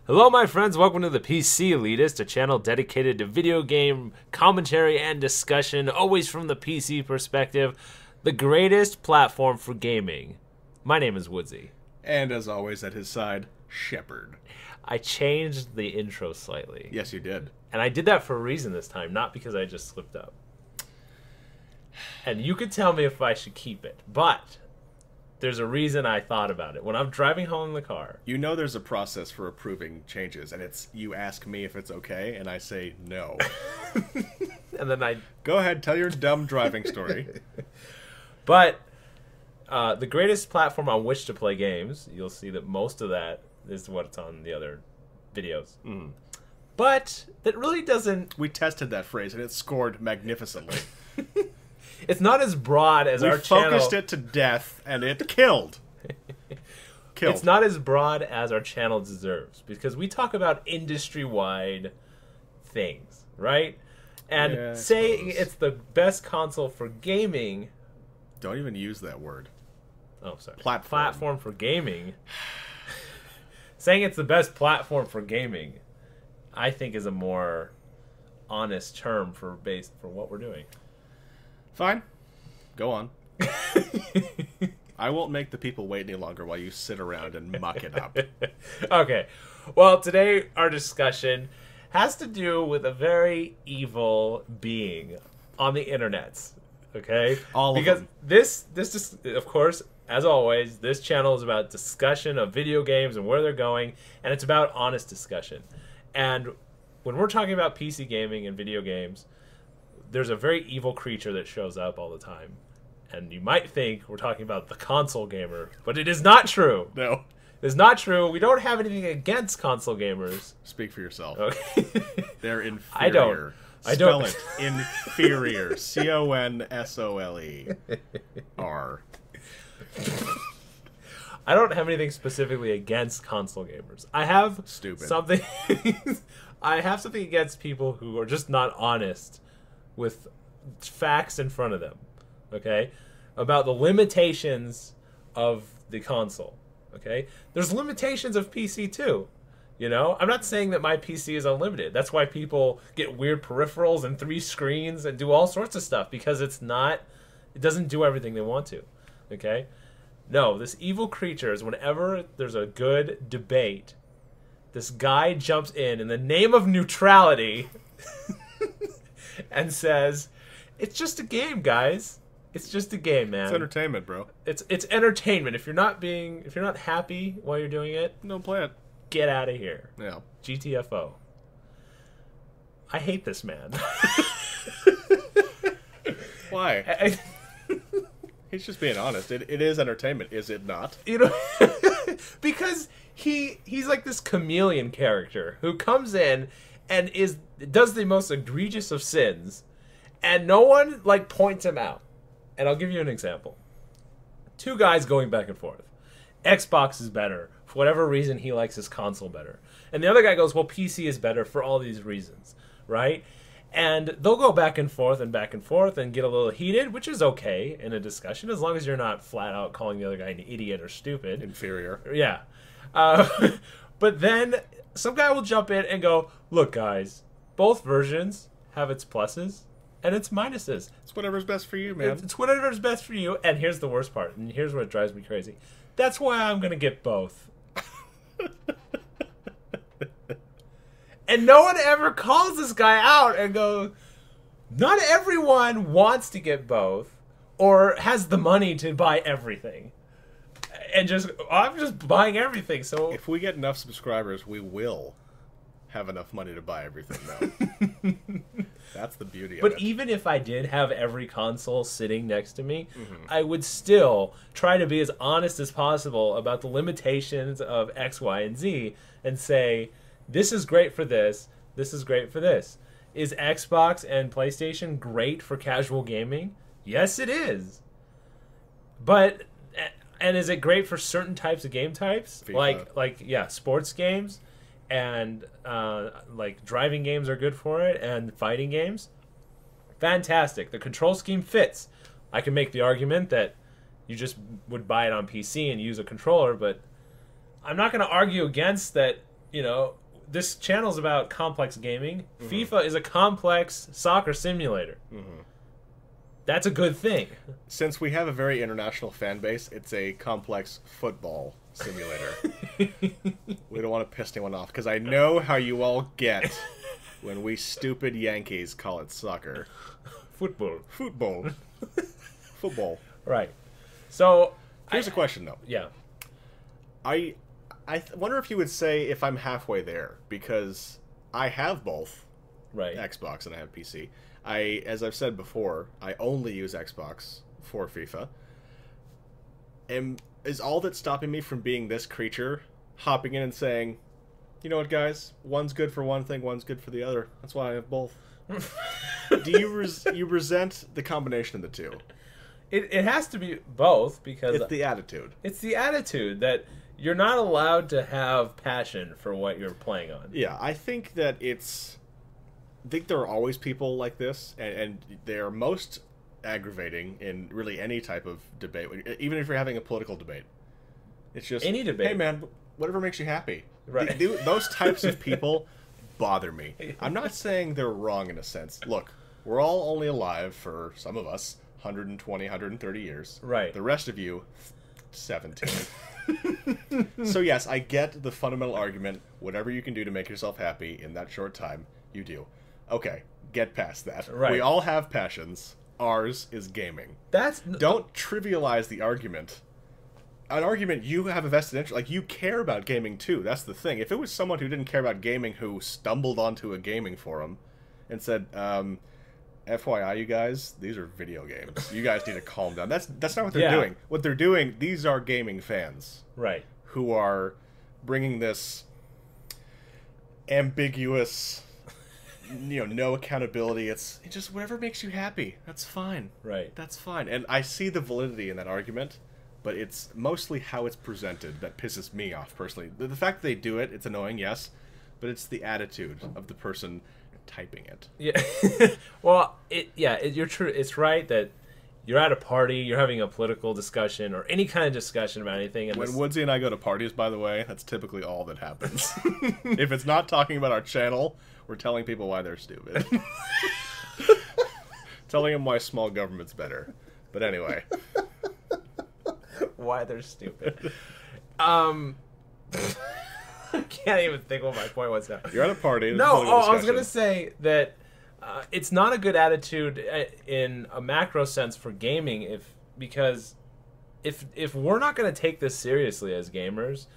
Hello, my friends. Welcome to the ThePCelitist, a channel dedicated to video game commentary and discussion, always from the PC perspective, the greatest platform for gaming. My name is Woodsie. And as always, at his side, Shepherd. I changed the intro slightly. Yes, you did. And I did that for a reason this time, not because I just slipped up. And you could tell me if I should keep it, but there's a reason I thought about it. When I'm driving home in the car... You know there's a process for approving changes, and it's you ask me if it's okay, and I say no. And then I... Go ahead, tell your dumb driving story. But the greatest platform on which to play games, you'll see that most of that is what's on the other videos. Mm. But that really doesn't... We tested that phrase, and it scored magnificently. It's not as broad as our channel. We focused it to death, and it killed. It's not as broad as our channel deserves, because we talk about industry-wide things, right? And saying it's the best console for gaming... Don't even use that word. Oh, sorry. Platform for gaming. Saying it's the best platform for gaming, I think, is a more honest term for what we're doing. Fine. Go on. I won't make the people wait any longer while you sit around and muck it up. Okay. Well, today our discussion has to do with a very evil being on the internets. Okay? All of them. Because this is, of course, as always, this channel is about discussion of video games and where they're going, and it's about honest discussion. And when we're talking about PC gaming and video games, there's a very evil creature that shows up all the time. And you might think we're talking about the console gamer, but it is not true. No. It is not true. We don't have anything against console gamers. Speak for yourself. Okay. They're inferior. I don't. Spell it. Inferior. C-O-N-S-O-L-E-R. I don't have anything specifically against console gamers. I have something I have something against people who are just not honest with facts in front of them, okay? About the limitations of the console, okay? There's limitations of PC too, you know? I'm not saying that my PC is unlimited. That's why people get weird peripherals and 3 screens and do all sorts of stuff, because it doesn't do everything they want to, okay? No, this evil creature is whenever there's a good debate, this guy jumps in the name of neutrality and says, "It's just a game, guys. It's just a game, man. It's entertainment, bro. It's entertainment. If you're not happy while you're doing it, don't play it. Get out of here." Yeah. GTFO. I hate this man. Why? He's just being honest. It is entertainment, is it not? You know, because he's like this chameleon character who comes in and does the most egregious of sins, and no one points him out. And I'll give you an example. 2 guys going back and forth. Xbox is better. For whatever reason, he likes his console better. And the other guy goes, well, PC is better for all these reasons, right? And they'll go back and forth and get a little heated, which is okay in a discussion, as long as you're not flat out calling the other guy an idiot or stupid. Inferior. Yeah. But then some guy will jump in and go, look, guys, both versions have its pluses and its minuses. It's whatever's best for you, man. It's whatever's best for you. And here's the worst part, and here's what drives me crazy. That's why I'm going to get both. And no one ever calls this guy out and goes, not everyone wants to get both or has the money to buy everything. And I'm just buying everything. So if we get enough subscribers, we will have enough money to buy everything, though. That's the beauty of it. But even if I did have every console sitting next to me, I would still try to be as honest as possible about the limitations of X, Y, and Z and say, this is great for this. This is great for this. Is Xbox and PlayStation great for casual gaming? Yes, it is. And is it great for certain types of game types? FIFA. Sports games and driving games are good for it, and fighting games. Fantastic. The control scheme fits. I can make the argument that you just would buy it on PC and use a controller, but I'm not going to argue against that. you know, this channel's about complex gaming. FIFA is a complex soccer simulator. That's a good thing. Since we have a very international fan base, it's a complex football simulator. We don't want to piss anyone off, because I know how you all get when we stupid Yankees call it soccer. Football. Football. Football. Right. So... Here's a question, though. Yeah. I wonder if you would say if I'm halfway there, because I have both. Right. Xbox and I have PC. As I've said before, I only use Xbox for FIFA. And is all that's stopping me from being this creature, hopping in and saying, you know what, guys? One's good for one thing, one's good for the other. That's why I have both. Do you resent the combination of the two? It has to be both, because... It's the attitude. It's the attitude that you're not allowed to have passion for what you're playing on. Yeah, I think that it's... I think there are always people like this, and they're most aggravating in really any type of debate, even if you're having a political debate. It's just... Any debate. Hey, man, whatever makes you happy. Right. Those types of people bother me. I'm not saying they're wrong in a sense. Look, we're all only alive for, some of us, 120, 130 years. Right. The rest of you, 17. So yes, I get the fundamental argument. Whatever you can do to make yourself happy in that short time, you do. Okay, get past that. Right. We all have passions. Ours is gaming. Don't trivialize the argument. An argument you have a vested interest. Like, you care about gaming too. That's the thing. If it was someone who didn't care about gaming who stumbled onto a gaming forum and said, FYI, you guys, these are video games. You guys need to calm down. That's not what they're doing. What they're doing, these are gaming fans. Right. Who are bringing this ambiguous, no accountability. It's just whatever makes you happy. That's fine. Right. That's fine. And I see the validity in that argument, but it's mostly how it's presented that pisses me off, personally. The fact that they do it, it's annoying, yes, but it's the attitude of the person typing it. Yeah. Well, you're true. It's right that you're at a party, you're having a political discussion or any kind of discussion about anything. And when Woodsie and I go to parties, by the way, that's typically all that happens. If it's not talking about our channel, we're telling people why they're stupid. Telling them why small government's better. But anyway. Why they're stupid. I can't even think what my point was now. You're at a party. No, I was going to say that it's not a good attitude in a macro sense for gaming because if we're not going to take this seriously as gamers,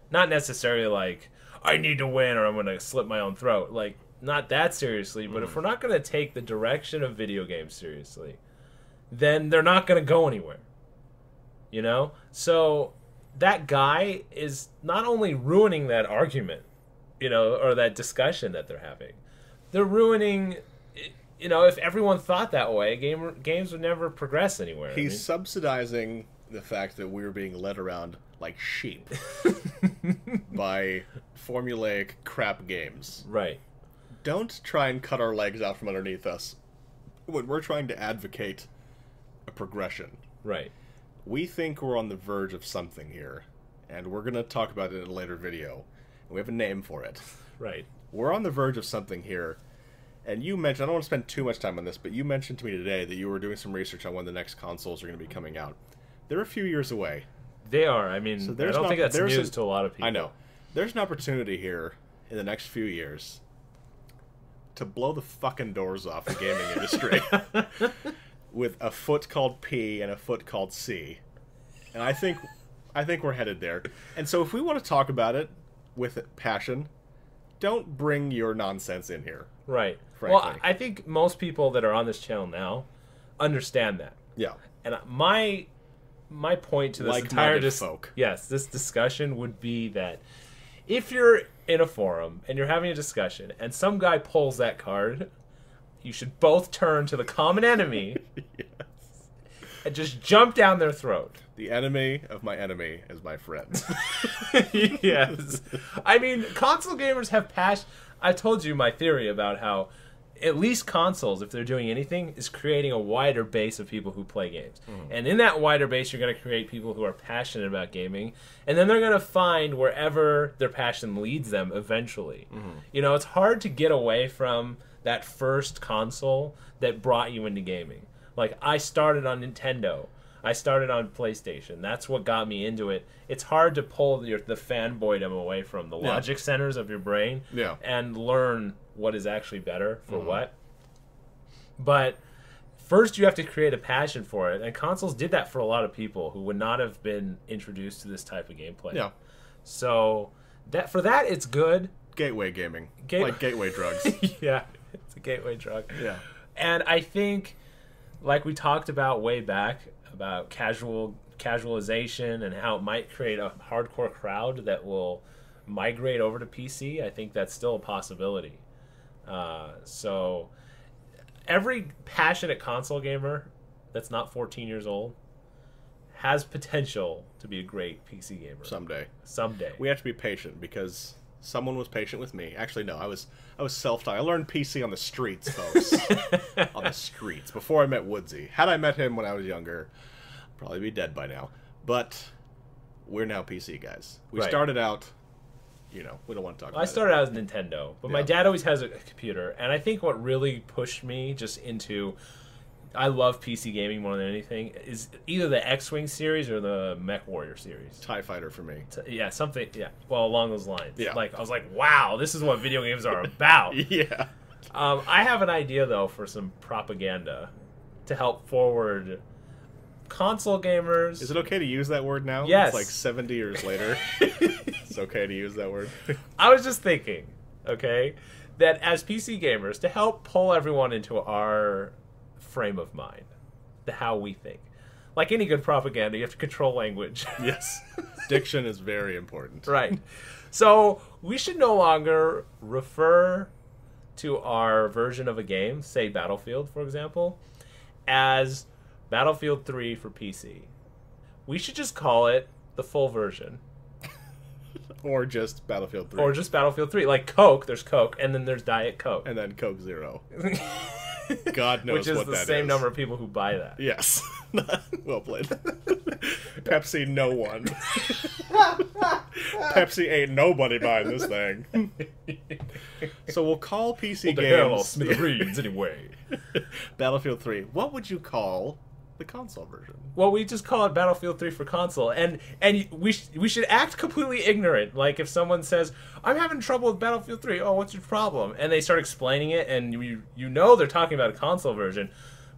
not necessarily like, I need to win or I'm going to slit my own throat. Like, not that seriously, but if we're not going to take the direction of video games seriously, then they're not going to go anywhere. You know? So that guy is not only ruining that argument, or that discussion that they're having. They're ruining, if everyone thought that way, games would never progress anywhere. He's subsidizing the fact that we're being led around like sheep by formulaic crap games. Right. Don't try and cut our legs out from underneath us when we're trying to advocate a progression. Right. We think we're on the verge of something here, and we're going to talk about it in a later video. We have a name for it. Right. We're on the verge of something here, and you mentioned, I don't want to spend too much time on this, but you mentioned to me today that you were doing some research on when the next consoles are going to be coming out. They're a few years away. They are. I mean, I don't think that's news to a lot of people. I know. There's an opportunity here in the next few years to blow the fucking doors off the gaming industry. With a foot called P and a foot called C. And I think we're headed there. And so if we want to talk about it with passion, don't bring your nonsense in here. Right. Frankly. Well, I think most people that are on this channel now understand that. Yeah. And my point to this entire folk. Yes, this discussion would be that if you're in a forum and you're having a discussion and some guy pulls that card, you should both turn to the common enemy Yes. and just jump down their throat. The enemy of my enemy is my friend. Yes. I mean, console gamers have passion. I told you my theory about how at least consoles, if they're doing anything, is creating a wider base of people who play games. And in that wider base, you're going to create people who are passionate about gaming, and then they're going to find wherever their passion leads them eventually. You know, it's hard to get away from that first console that brought you into gaming. Like, I started on Nintendo. I started on PlayStation. That's what got me into it. It's hard to pull the fanboydom away from the logic centers of your brain and learn what is actually better for what. But first you have to create a passion for it, and consoles did that for a lot of people who would not have been introduced to this type of gameplay. Yeah. So for that, it's good. Gateway gaming. Like gateway drugs. Yeah, it's a gateway drug. Yeah. And I think, like we talked about way back, about casualization and how it might create a hardcore crowd that will migrate over to PC, I think that's still a possibility. So every passionate console gamer that's not 14 years old has potential to be a great PC gamer. Someday. We have to be patient because someone was patient with me. Actually, no, I was self-taught. I learned PC on the streets, folks. On the streets. Before I met Woodsie. Had I met him when I was younger, I'd probably be dead by now. But we're now PC guys. We started out, you know, we don't want to talk about it. I started out as Nintendo, but my dad always has a computer. And I think what really pushed me just into... I love PC gaming more than anything, is either the X-Wing series or the Mech Warrior series. TIE Fighter for me. Yeah, something, well, along those lines. Yeah. Like, I was like, wow, this is what video games are about. Yeah. I have an idea, though, for some propaganda to help forward console gamers. Is it okay to use that word now? Yes. It's like 70 years later. It's okay to use that word. I was just thinking, okay, that as PC gamers, to help pull everyone into our frame of mind, how we think. Like any good propaganda, you have to control language. Yes. Diction is very important. Right. So we should no longer refer to our version of a game, say Battlefield, for example, as Battlefield 3 for PC. We should just call it the full version. Or just Battlefield 3. Or just Battlefield 3. Like Coke, there's Coke, and then there's Diet Coke. And then Coke Zero. God knows what that is. Which is the same number of people who buy that. Yes. Well played. Pepsi, no one. Pepsi ain't nobody buying this thing. So we'll call PC games... smithereens anyway. Battlefield 3. What would you call the console version? Well, we just call it Battlefield 3 for console, and we should act completely ignorant. Like if someone says, "I'm having trouble with Battlefield 3," oh, what's your problem? And they start explaining it, and you know they're talking about a console version,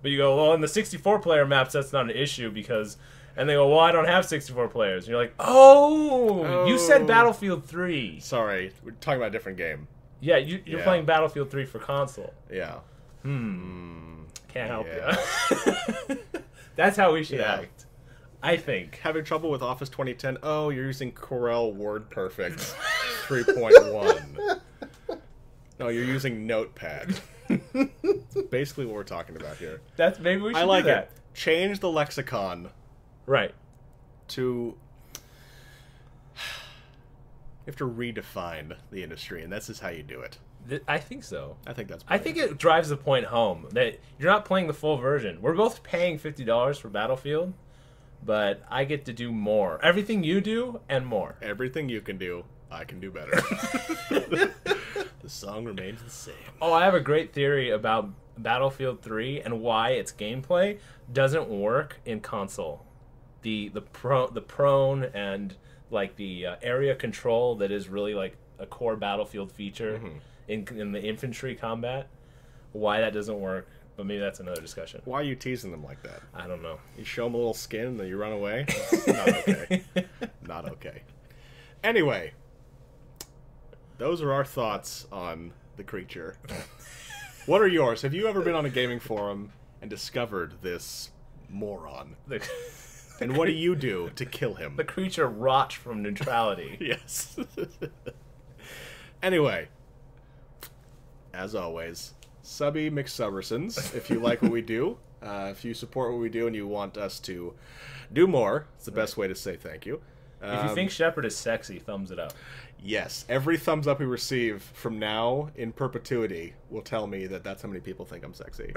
but you go, well, in the 64-player maps, that's not an issue because, and they go, well, I don't have 64 players, and you're like, oh, you said Battlefield 3. Sorry, we're talking about a different game. Yeah, you're playing Battlefield 3 for console. Yeah. Can't help you. That's how we should act, I think. Having trouble with Office 2010? Oh, you're using Corel WordPerfect 3.1. No, you're using Notepad. Basically what we're talking about here. Maybe we should do that. It. Change the lexicon. Right. You have to redefine the industry, and this is how you do it. I think so. I think that's brilliant. I think it drives the point home that you're not playing the full version. We're both paying $50 for Battlefield, but I get to do more. Everything you do and more. Everything you can do, I can do better. The song remains the same. Oh, I have a great theory about Battlefield 3 and why its gameplay doesn't work in console. The prone and like the area control that is really like a core Battlefield feature. In the infantry combat, why that doesn't work, but maybe that's another discussion. Why are you teasing them like that? I don't know. You show them a little skin and then you run away? Not okay. Not okay. Anyway, those are our thoughts on the creature. What are yours? Have you ever been on a gaming forum and discovered this moron? And what do you do to kill him? The creature rots from neutrality. Yes. Anyway, as always, Subby McSubbersons, if you like what we do, if you support what we do and you want us to do more, it's the best way to say thank you. If you think Shepherd is sexy, thumbs it up. Yes. Every thumbs up we receive from now in perpetuity will tell me that that's how many people think I'm sexy.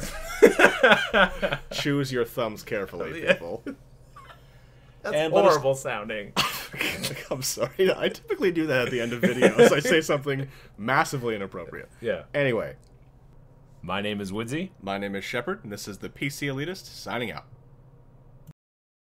Choose your thumbs carefully, people. That's horrible sounding. I'm sorry. I typically do that at the end of videos. I say something massively inappropriate. Yeah. Anyway. My name is Woodsie. My name is Shepherd, and this is the PC Elitist, signing out.